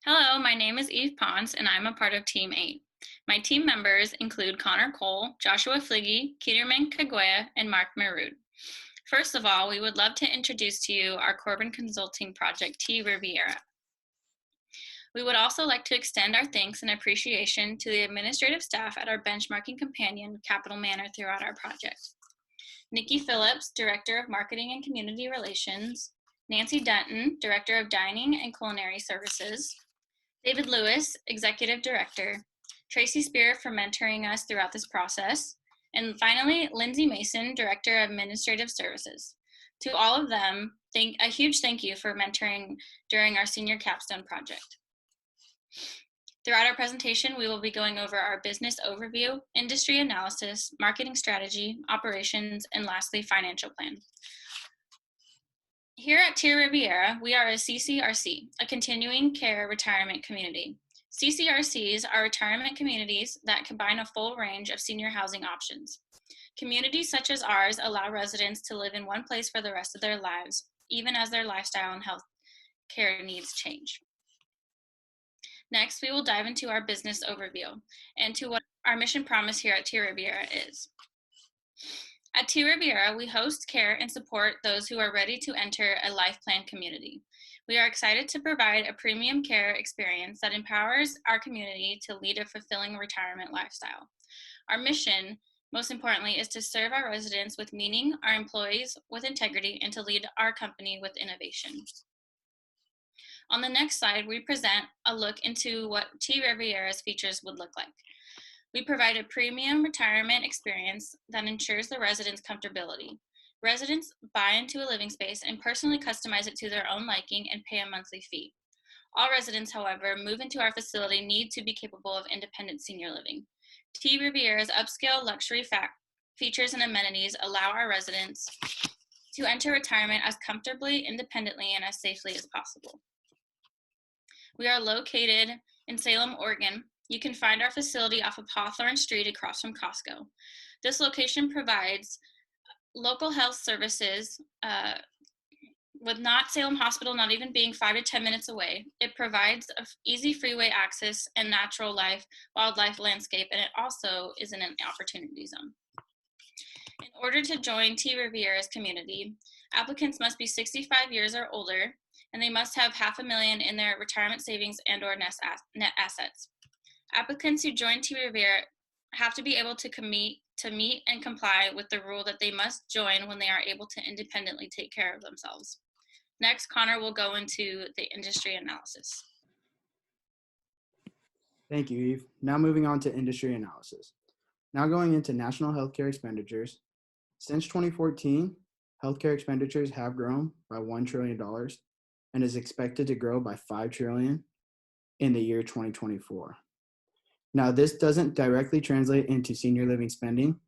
Hello, my name is Eve Ponce, and I'm a part of Team 8. My team members include Connor Cole, Joshua Fliggy, Kieterman Kagoya, and Mark Marood. First of all, we would love to introduce to you our Corbin Consulting Project T Riviera. We would also like to extend our thanks and appreciation to the administrative staff at our benchmarking companion, Capital Manor, throughout our project. Nikki Phillips, Director of Marketing and Community Relations, Nancy Dutton, Director of Dining and Culinary Services, David Lewis, Executive Director, Tracy Spear for mentoring us throughout this process, and finally, Lindsay Mason, Director of Administrative Services. To all of them, a huge thank you for mentoring during our senior capstone project. Throughout our presentation, we will be going over our business overview, industry analysis, marketing strategy, operations, and lastly, financial plan. Here at Tier Riviera, we are a CCRC, a continuing care retirement community. CCRCs are retirement communities that combine a full range of senior housing options. Communities such as ours allow residents to live in one place for the rest of their lives, even as their lifestyle and health care needs change. Next, we will dive into our business overview and to what our mission promise here at Tier Riviera is. At T Riviera, we host, care, and support those who are ready to enter a life plan community. We are excited to provide a premium care experience that empowers our community to lead a fulfilling retirement lifestyle. Our mission, most importantly, is to serve our residents with meaning, our employees with integrity, and to lead our company with innovation. On the next slide, we present a look into what T Riviera's features would look like. We provide a premium retirement experience that ensures the residents' comfortability. Residents buy into a living space and personally customize it to their own liking and pay a monthly fee. All residents, however, move into our facility need to be capable of independent senior living. T Riviera's upscale luxury features and amenities allow our residents to enter retirement as comfortably, independently, and as safely as possible. We are located in Salem, Oregon. You can find our facility off of Hawthorne Street across from Costco. This location provides local health services with not Salem Hospital not even being 5 to 10 minutes away. It provides easy freeway access and natural wildlife landscape, and it also is in an opportunity zone. In order to join T Riviera's community, applicants must be 65 years or older, and they must have $500,000 in their retirement savings and or net assets. Applicants who join T Riviera have to be able to meet and comply with the rule that they must join when they are able to independently take care of themselves. Next, Connor will go into the industry analysis. Thank you, Eve. Now moving on to industry analysis. Now going into national healthcare expenditures. Since 2014, healthcare expenditures have grown by $1 trillion and is expected to grow by $5 trillion in the year 2024. Now, this doesn't directly translate into senior living spending,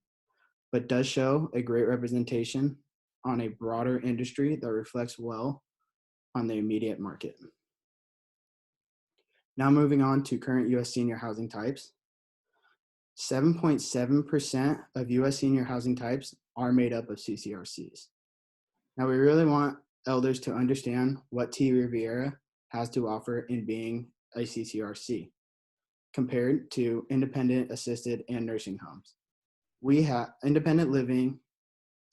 but does show a great representation on a broader industry that reflects well on the immediate market. Now moving on to current U.S. senior housing types. 7.7% of U.S. senior housing types are made up of CCRCs. Now we really want elders to understand what T Riviera has to offer in being a CCRC compared to independent, assisted, and nursing homes. We have independent living.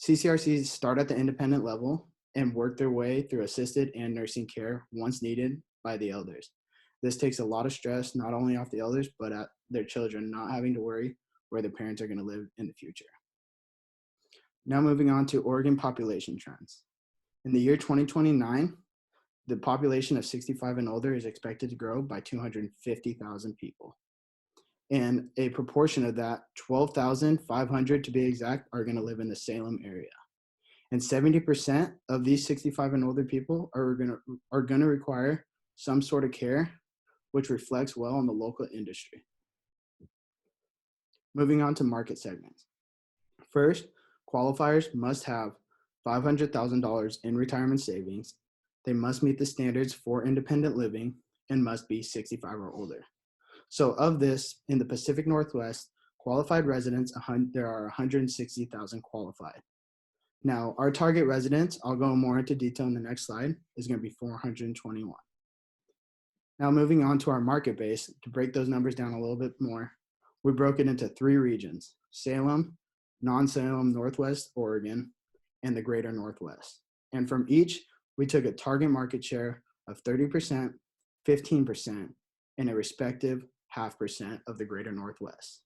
CCRCs start at the independent level and work their way through assisted and nursing care once needed by the elders. This takes a lot of stress, not only off the elders, but at their children not having to worry where their parents are going to live in the future. Now moving on to Oregon population trends. In the year 2029, the population of 65 and older is expected to grow by 250,000 people. And a proportion of that, 12,500 to be exact, are going to live in the Salem area. And 70% of these 65 and older people are going to require some sort of care, which reflects well on the local industry. Moving on to market segments. First, qualifiers must have $500,000 in retirement savings. They must meet the standards for independent living and must be 65 or older. So of this, in the Pacific Northwest, qualified residents, there are 160,000 qualified. Now, our target residents, I'll go more into detail in the next slide, is going to be 421. Now moving on to our market base, to break those numbers down a little bit more, we broke it into 3 regions: Salem, non-Salem Northwest Oregon, and the greater Northwest. And from each, we took a target market share of 30%, 15%, and a respective 0.5% of the greater Northwest.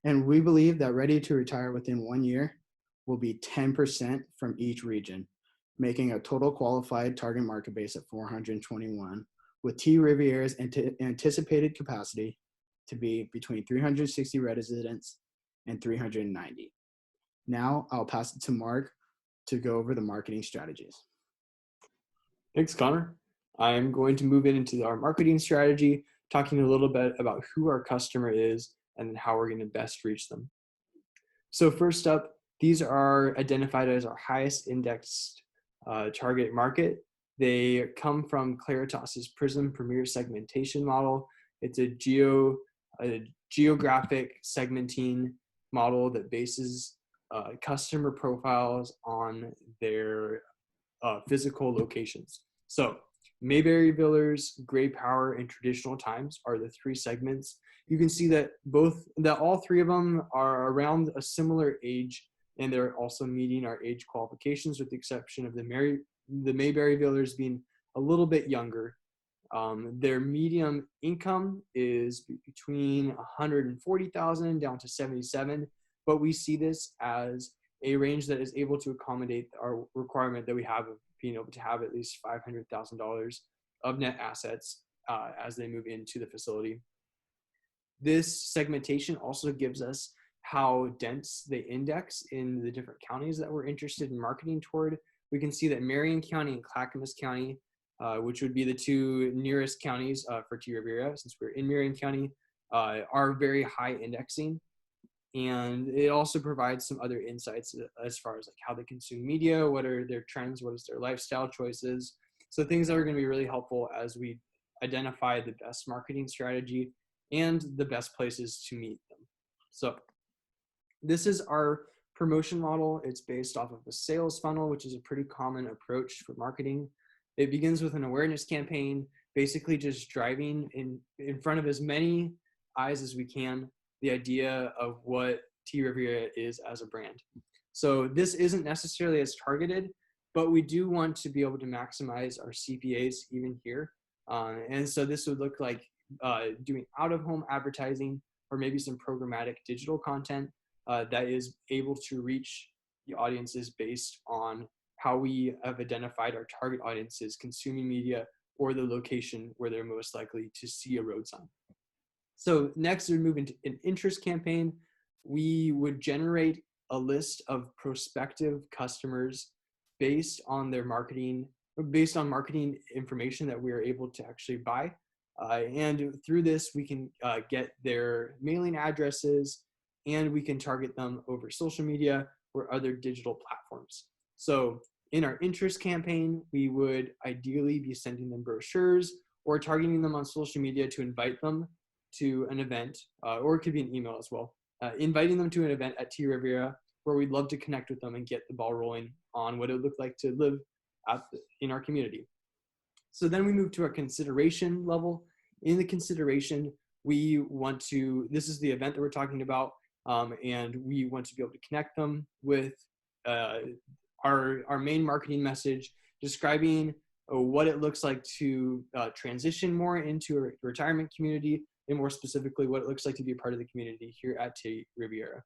And we believe that ready to retire within 1 year will be 10% from each region, making a total qualified target market base of 421, with T Riviera's anticipated capacity to be between 360 residents and 390. Now I'll pass it to Mark to go over the marketing strategies. Thanks, Connor. I'm going to move into our marketing strategy, talking a little bit about who our customer is and how we're going to best reach them. So first up, these are identified as our highest indexed target market. They come from Claritas's Prism Premier Segmentation model. It's a geographic segmenting model that bases customer profiles on their physical locations. So Mayberry Villas, Gray Power, and Traditional Times are the 3 segments. You can see that all 3 of them are around a similar age, and they're also meeting our age qualifications, with the exception of the Mayberry Villas being a little bit younger. Their medium income is between 140,000 down to 77, but we see this as a range that is able to accommodate our requirement that we have of being able to have at least $500,000 of net assets as they move into the facility. This segmentation also gives us how dense they index in the different counties that we're interested in marketing toward. We can see that Marion County and Clackamas County, which would be the 2 nearest counties for T Riviera, since we're in Marion County, are very high indexing. And it also provides some other insights as far as like how they consume media, what are their trends, what is their lifestyle choices. So things that are going to be really helpful as we identify the best marketing strategy and the best places to meet them. So this is our promotion model. It's based off of a sales funnel, which is a pretty common approach for marketing. It begins with an awareness campaign, basically just driving in front of as many eyes as we can the idea of what T Riviera is as a brand. So this isn't necessarily as targeted, but we do want to be able to maximize our CPAs even here. And so this would look like doing out-of-home advertising or maybe some programmatic digital content that is able to reach the audiences based on how we have identified our target audiences consuming media or the location where they're most likely to see a road sign. So next, we move into an interest campaign. We would generate a list of prospective customers based on marketing information that we are able to actually buy. And through this, we can get their mailing addresses, and we can target them over social media or other digital platforms. So in our interest campaign, we would ideally be sending them brochures or targeting them on social media to invite them to an event, or it could be an email as well, inviting them to an event at T Riviera where we'd love to connect with them and get the ball rolling on what it would look like to live in our community. So then we move to our consideration level. In the consideration, this is the event that we're talking about, and we want to be able to connect them with our main marketing message, describing what it looks like to transition more into a retirement community, and more specifically, what it looks like to be a part of the community here at T Riviera.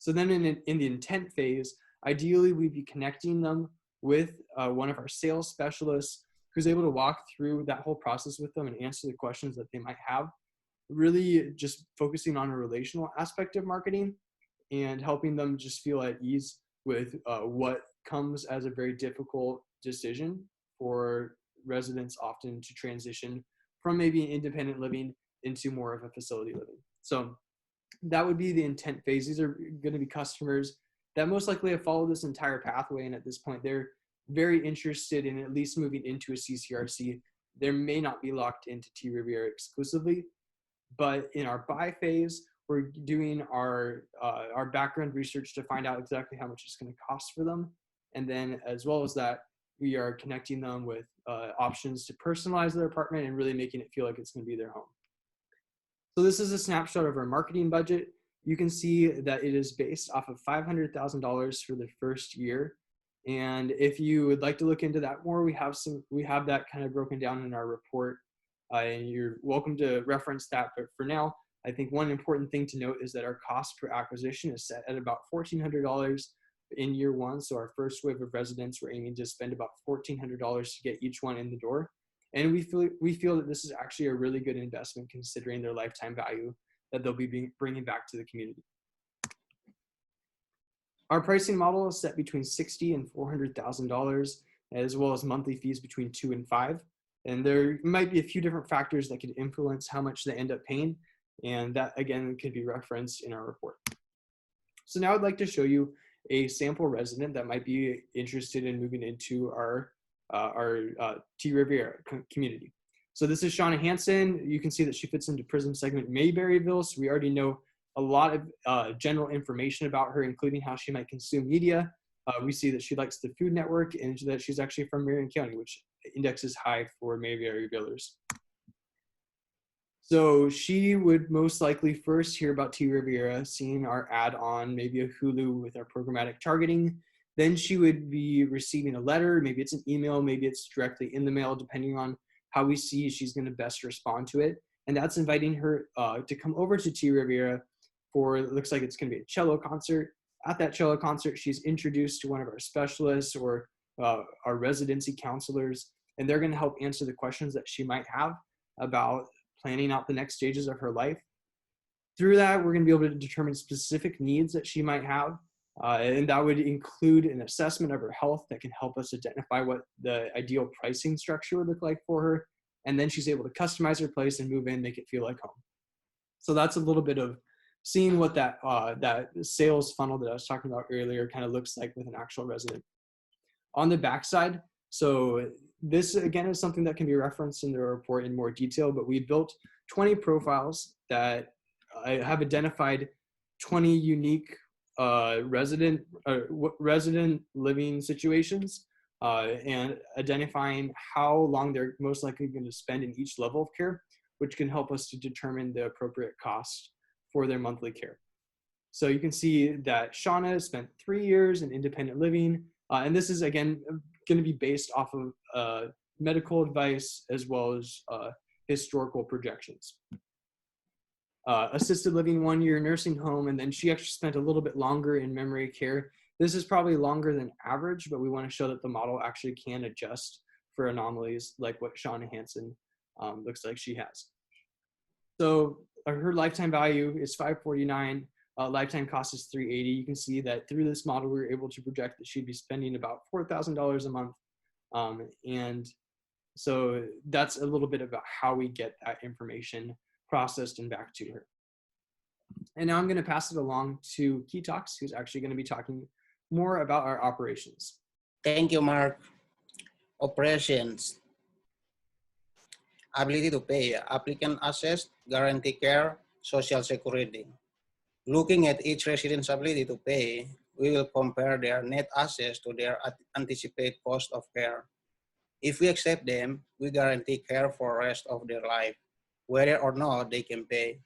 So then in the intent phase, ideally we'd be connecting them with one of our sales specialists who's able to walk through that whole process with them and answer the questions that they might have, really just focusing on a relational aspect of marketing and helping them just feel at ease with what comes as a very difficult decision for residents often to transition from maybe independent living into more of a facility living. So that would be the intent phase. These are going to be customers that most likely have followed this entire pathway, and at this point they're very interested in at least moving into a CCRC. They may not be locked into T Riviera exclusively, but in our buy phase, we're doing our background research to find out exactly how much it's going to cost for them. And then as well as that, We are connecting them with options to personalize their apartment and really making it feel like it's going to be their home. So this is a snapshot of our marketing budget. You can see that it is based off of $500,000 for the first year. And if you would like to look into that more, we have that kind of broken down in our report, and you're welcome to reference that. But for now, I think one important thing to note is that our cost per acquisition is set at about $1,400 in year one. So our first wave of residents, we're aiming to spend about $1,400 to get each one in the door. And we feel that this is actually a really good investment considering their lifetime value that they'll be bringing back to the community. Our pricing model is set between $60,000 and $400,000, as well as monthly fees between $2,000 and $5,000. And there might be a few different factors that could influence how much they end up paying. And that, again, could be referenced in our report. So now I'd like to show you a sample resident that might be interested in moving into our T Riviera community. So this is Shauna Hansen. You can see that she fits into prison segment Mayberryville. So we already know a lot of general information about her, including how she might consume media. We see that she likes the Food Network and that she's actually from Marion County, which indexes high for Mayberryvillers. So she would most likely first hear about T Riviera, seeing our ad on maybe a Hulu with our programmatic targeting. Then she would be receiving a letter, maybe it's an email, maybe it's directly in the mail, depending on how we see she's going to best respond to it. And that's inviting her to come over to T Riviera for, it looks like it's going to be a cello concert. At that cello concert, she's introduced to one of our specialists or our residency counselors, and they're going to help answer the questions that she might have about planning out the next stages of her life. Through that, we're going to be able to determine specific needs that she might have. And that would include an assessment of her health that can help us identify what the ideal pricing structure would look like for her. And then she's able to customize her place and move in, make it feel like home. So that's a little bit of seeing what that sales funnel that I was talking about earlier kind of looks like with an actual resident. On the backside, so this again is something that can be referenced in the report in more detail, but we built 20 profiles that have identified 20 unique resident living situations and identifying how long they're most likely going to spend in each level of care, which can help us to determine the appropriate cost for their monthly care. So you can see that Shauna spent 3 years in independent living, and this is again going to be based off of medical advice as well as historical projections. Assisted living 1 year, nursing home, and then she actually spent a little bit longer in memory care. This is probably longer than average, but we want to show that the model actually can adjust for anomalies like what Shauna Hansen looks like she has. So her lifetime value is $549. Lifetime cost is $380. You can see that through this model, we were able to project that she'd be spending about $4,000 a month. And so that's a little bit about how we get that information processed and back to her. And now I'm going to pass it along to Key Talks, who's actually going to be talking more about our operations. Thank you, Mark. Operations. Ability to pay. Applicant assess, guarantee care, social security. Looking at each resident's ability to pay, we will compare their net assets to their anticipated cost of care. If we accept them, we guarantee care for the rest of their life, whether or not they can pay.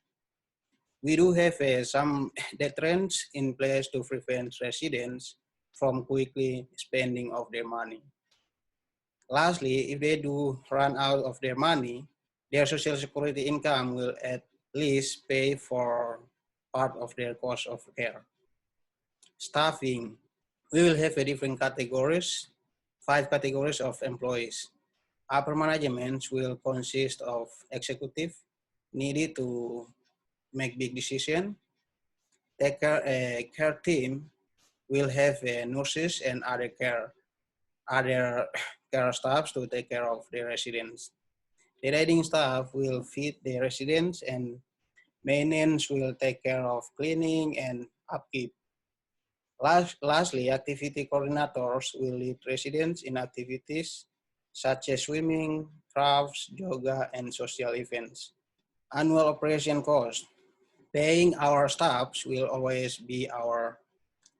We do have some deterrents in place to prevent residents from quickly spending of their money. Lastly, if they do run out of their money, their social security income will at least pay for part of their cost of care. Staffing, we will have different categories, 5 categories of employees. Upper management will consist of executive needed to make big decisions. Care team will have nurses and other care staffs to take care of the residents. The riding staff will feed the residents, and maintenance will take care of cleaning and upkeep. Lastly, activity coordinators will lead residents in activities such as swimming, crafts, yoga, and social events. Annual operation cost. Paying our staffs will always be our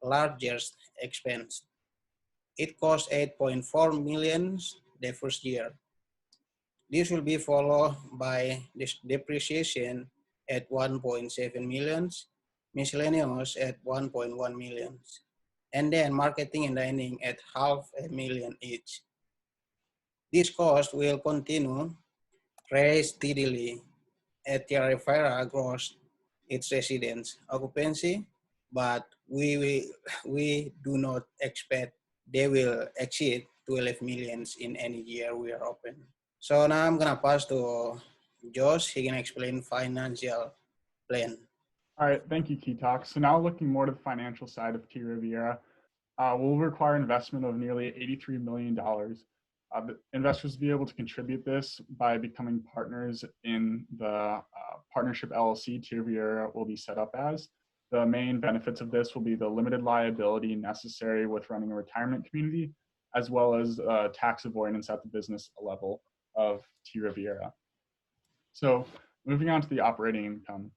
largest expense. It cost 8.4 million the first year. This will be followed by this depreciation at 1.7 million, miscellaneous at 1.1 million, and then marketing and dining at $500,000 each. This cost will continue rise steadily as Tierra Rivera grows its residents' occupancy, but we do not expect they will exceed 12 million in any year we are open. So now I'm gonna pass to Josh. He can explain financial plan. All right, thank you, Keytalk. So now looking more to the financial side of T Riviera, will require investment of nearly $83 million. The investors will be able to contribute this by becoming partners in the partnership LLC T Riviera will be set up as. The main benefits of this will be the limited liability necessary with running a retirement community, as well as tax avoidance at the business level of T Riviera. So moving on to the operating income.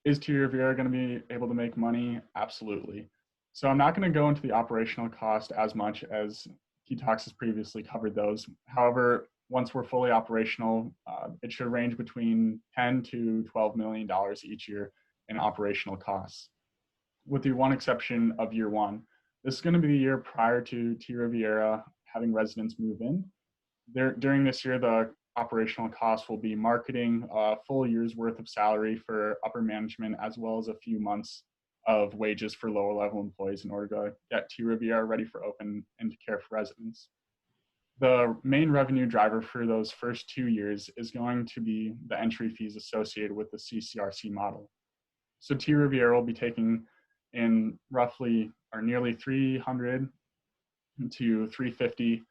Is T Riviera going to be able to make money? Absolutely. So I'm not going to go into the operational cost as much as Keytalks has previously covered those. However, once we're fully operational, it should range between $10 to $12 million each year in operational costs, with the one exception of year one. This is going to be the year prior to T Riviera having residents move in. During this year, the operational costs will be marketing, a full year's worth of salary for upper management, as well as a few months of wages for lower level employees in order to get T Riviera ready for open and to care for residents. The main revenue driver for those first 2 years is going to be the entry fees associated with the CCRC model. So T Riviera will be taking in roughly or nearly 300 to 350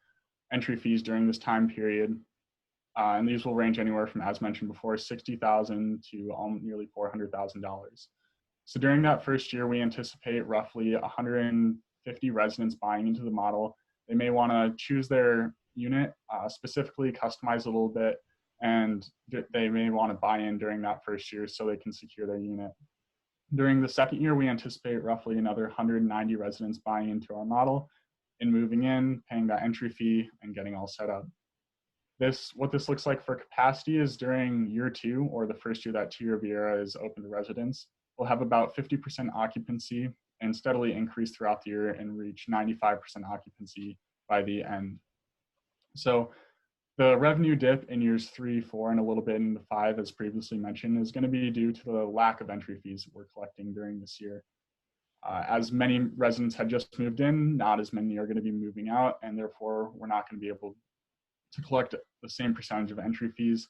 entry fees during this time period. And these will range anywhere from, as mentioned before, $60,000 to nearly $400,000. So during that first year, we anticipate roughly 150 residents buying into the model. They may want to choose their unit, specifically customize a little bit, and they may want to buy in during that first year so they can secure their unit. During the second year, we anticipate roughly another 190 residents buying into our model and moving in, paying that entry fee, and getting all set up. What this looks like for capacity is during year two, or the first year that T Riviera is open to residents, we'll have about 50% occupancy and steadily increase throughout the year and reach 95% occupancy by the end. So the revenue dip in years 3, 4, and a little bit into 5, as previously mentioned, is going to be due to the lack of entry fees we're collecting during this year. As many residents had just moved in, not as many are going to be moving out, and therefore we're not going to be able to collect the same percentage of entry fees.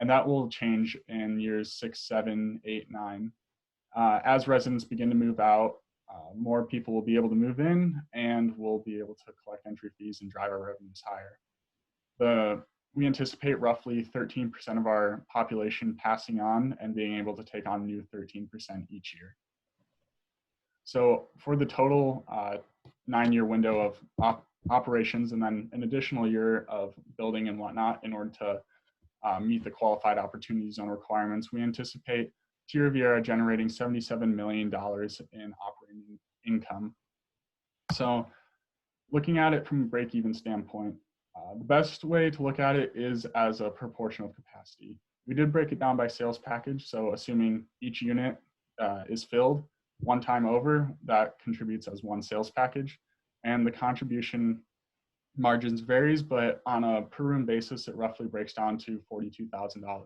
And that will change in years 6, 7, 8, 9. As residents begin to move out, more people will be able to move in, and we'll be able to collect entry fees and drive our revenues higher. We anticipate roughly 13% of our population passing on and being able to take on new 13% each year. So for the total 9-year window of operations, and then an additional year of building and whatnot in order to meet the qualified opportunity zone requirements, we anticipate T Riviera generating $77 million in operating income. So looking at it from a break-even standpoint, the best way to look at it is as a proportion of capacity. We did break it down by sales package, so assuming each unit is filled one time over, that contributes as one sales package. And the contribution margins varies, but on a per room basis, it roughly breaks down to $42,000.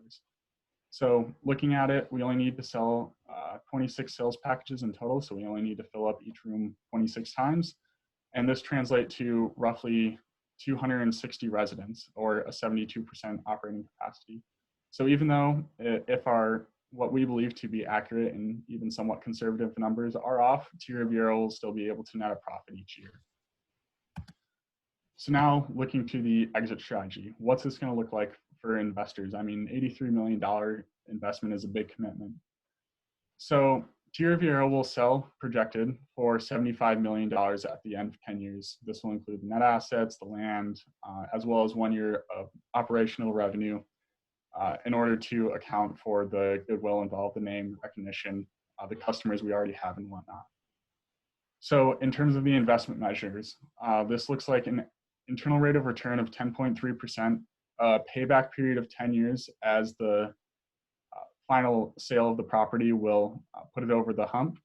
So looking at it, we only need to sell 26 sales packages in total, so we only need to fill up each room 26 times. And this translates to roughly 260 residents, or a 72% operating capacity. So even though if what we believe to be accurate and even somewhat conservative numbers are off, T Riviera will still be able to net a profit each year. So now looking to the exit strategy, what's this going to look like for investors? I mean, $83 million investment is a big commitment. So T Riviera will sell projected for $75 million at the end of 10 years. This will include the net assets, the land, as well as 1 year of operational revenue in order to account for the goodwill involved, the name recognition, the customers we already have and whatnot. So in terms of the investment measures, this looks like an internal rate of return of 10.3%, a payback period of 10 years as the final sale of the property will put it over the hump,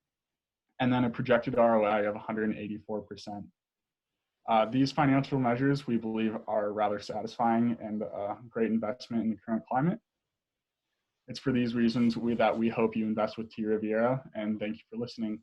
and then a projected ROI of 184%. These financial measures, we believe, are rather satisfying and a great investment in the current climate. It's for these reasons that we hope you invest with T. Riviera, and thank you for listening.